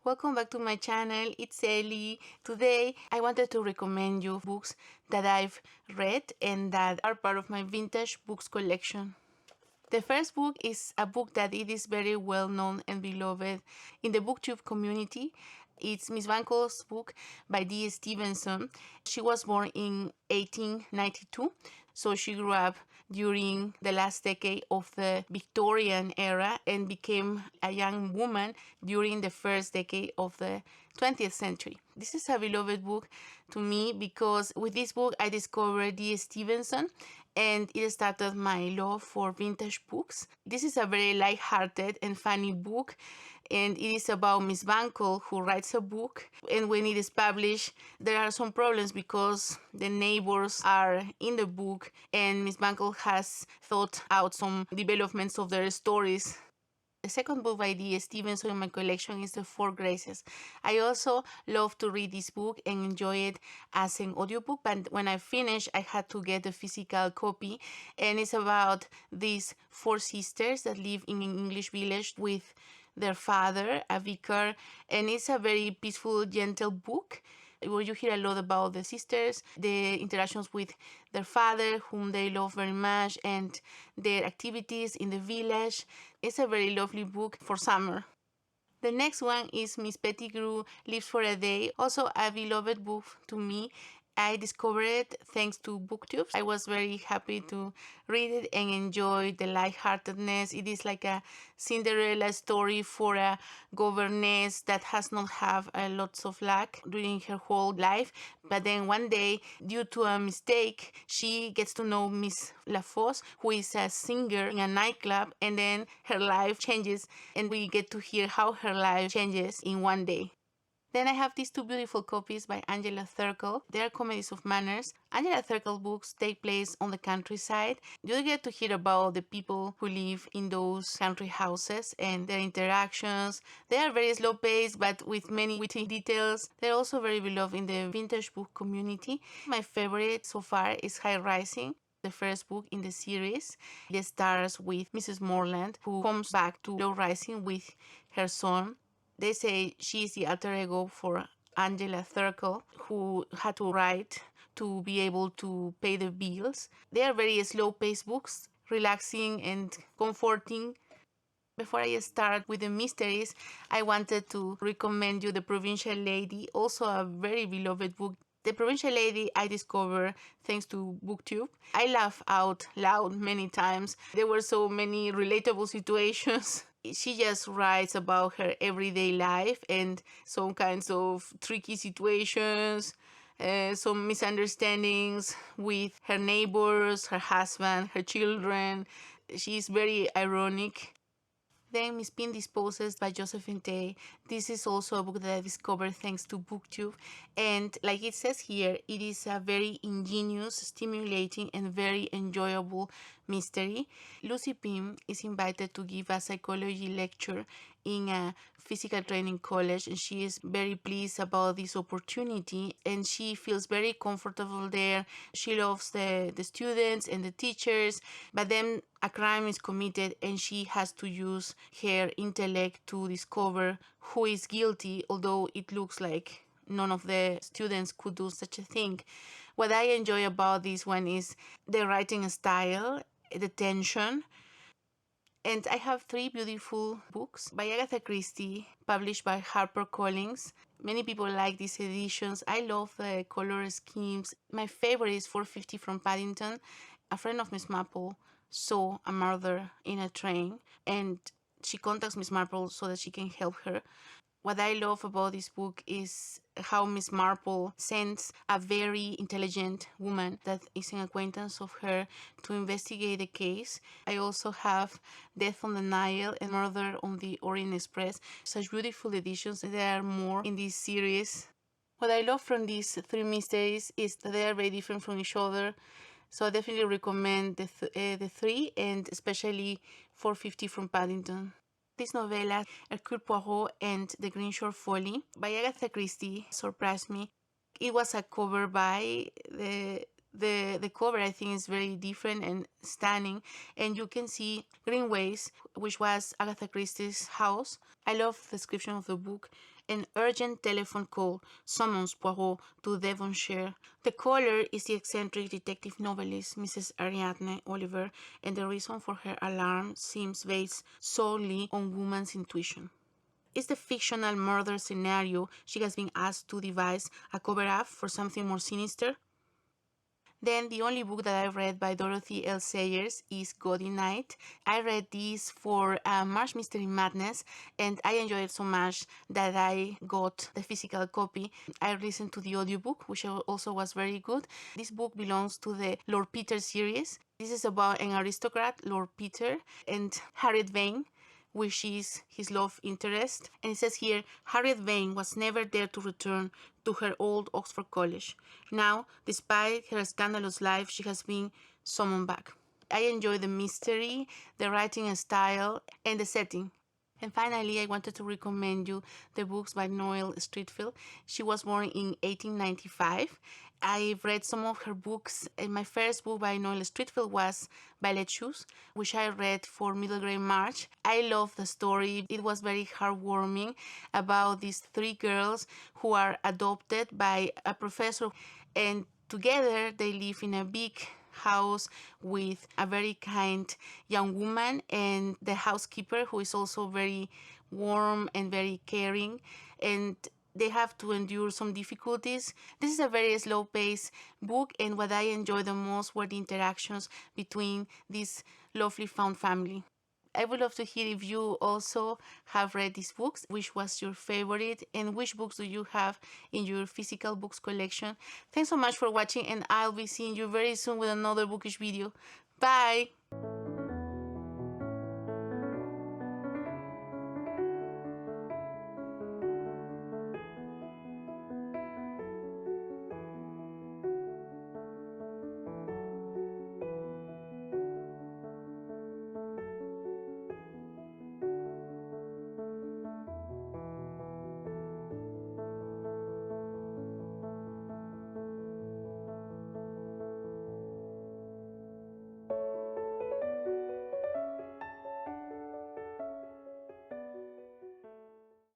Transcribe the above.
Welcome back to my channel. It's Ellie. Today I wanted to recommend you books that I've read and that are part of my vintage books collection. The first book is a book that it is very well known and beloved in the booktube community. It's Miss Bunkle's book by D. Stevenson. She was born in 1892, so she grew up during the last decade of the Victorian era and became a young woman during the first decade of the 20th century. This is a beloved book to me because with this book I discovered D. Stevenson and it started my love for vintage books. This is a very light-hearted and funny book, and it is about Miss Bunkle who writes a book, and when it is published there are some problems because the neighbors are in the book and Miss Bunkle has thought out some developments of their stories. The second book by D. Stevenson in my collection is The Four Graces. I also love to read this book and enjoy it as an audiobook, but when I finished, I had to get a physical copy, and it's about these four sisters that live in an English village with their father, a vicar, and it's a very peaceful, gentle book where you hear a lot about the sisters, the interactions with their father, whom they love very much, and their activities in the village. It's a very lovely book for summer. The next one is Miss Pettigrew Lives for a Day, also a beloved book to me. I discovered it thanks to BookTube. I was very happy to read it and enjoy the lightheartedness. It is like a Cinderella story for a governess that has not have lots of luck during her whole life. But then one day, due to a mistake, she gets to know Miss LaFosse, who is a singer in a nightclub, and then her life changes, and we get to hear how her life changes in one day. Then I have these two beautiful copies by Angela Thirkell. They are comedies of manners. Angela Thirkell books take place on the countryside. You get to hear about the people who live in those country houses and their interactions. They are very slow paced but with many witty details. They're also very beloved in the vintage book community. My favorite so far is High Rising, the first book in the series. It stars with Mrs. Morland, who comes back to Low Rising with her son. They say she's the alter ego for Angela Thirkell, who had to write to be able to pay the bills. They are very slow-paced books, relaxing and comforting. Before I start with the mysteries, I wanted to recommend you The Provincial Lady, also a very beloved book. The Provincial Lady I discovered thanks to BookTube. I laughed out loud many times. There were so many relatable situations. She just writes about her everyday life and some kinds of tricky situations, some misunderstandings with her neighbors, her husband, her children. She's very ironic. Then Miss Pin Disposes by JosephineTey. This is also a book that I discovered thanks to BookTube, and like it says here, it is a very ingenious, stimulating, and very enjoyable mystery. Lucy Pym is invited to give a psychology lecture in a physical training college, and she is very pleased about this opportunity and she feels very comfortable there. She loves the students and the teachers, but then a crime is committed and she has to use her intellect to discover who is guilty, although it looks like none of the students could do such a thing. What I enjoy about this one is the writing style, the tension. And I have three beautiful books by Agatha Christie, published by HarperCollins. Many people like these editions. I love the color schemes. My favorite is 450 from Paddington. A friend of Miss Marple saw a murder in a train, and she contacts Miss Marple so that she can help her. What I love about this book is how Miss Marple sends a very intelligent woman that is an acquaintance of her to investigate the case. I also have Death on the Nile and Murder on the Orient Express. Such beautiful editions. There are more in this series. What I love from these three mysteries is that they are very different from each other. So I definitely recommend the three, and especially 450 from Paddington. This novella, Hercule Poirot and the Green Shore Folly by Agatha Christie, surprised me. It was a cover by the cover, I think, is very different and stunning, and you can see Greenways, which was Agatha Christie's house. I love the description of the book, An urgent telephone call summons Poirot to Devonshire. The caller is the eccentric detective novelist Mrs. Ariadne Oliver, and the reason for her alarm seems based solely on woman's intuition. Is the fictional murder scenario she has been asked to devise a cover-up for something more sinister? Then the only book that I read by Dorothy L. Sayers is Gaudy Night. I read this for March Mystery Madness, and I enjoyed it so much that I got the physical copy. I listened to the audiobook, which also was very good. This book belongs to the Lord Peter series. This is about an aristocrat, Lord Peter, and Harriet Vane, which is his love interest. And it says here, Harriet Vane was never there to return to her old Oxford College. Now, despite her scandalous life, she has been summoned back. I enjoy the mystery, the writing style, and the setting. And finally, I wanted to recommend you the books by Noel Streatfeild. She was born in 1895. I've read some of her books, and my first book by Noel Streatfeild was Ballet Shoes, which I read for middle grade March. I love the story. It was very heartwarming about these three girls who are adopted by a professor, and together they live in a big house with a very kind young woman and the housekeeper, who is also very warm and very caring, and they have to endure some difficulties. This is a very slow-paced book, and what I enjoyed the most were the interactions between this lovely found family. I would love to hear if you also have read these books, which was your favorite, and which books do you have in your physical books collection. Thanks so much for watching, and I'll be seeing you very soon with another bookish video. Bye!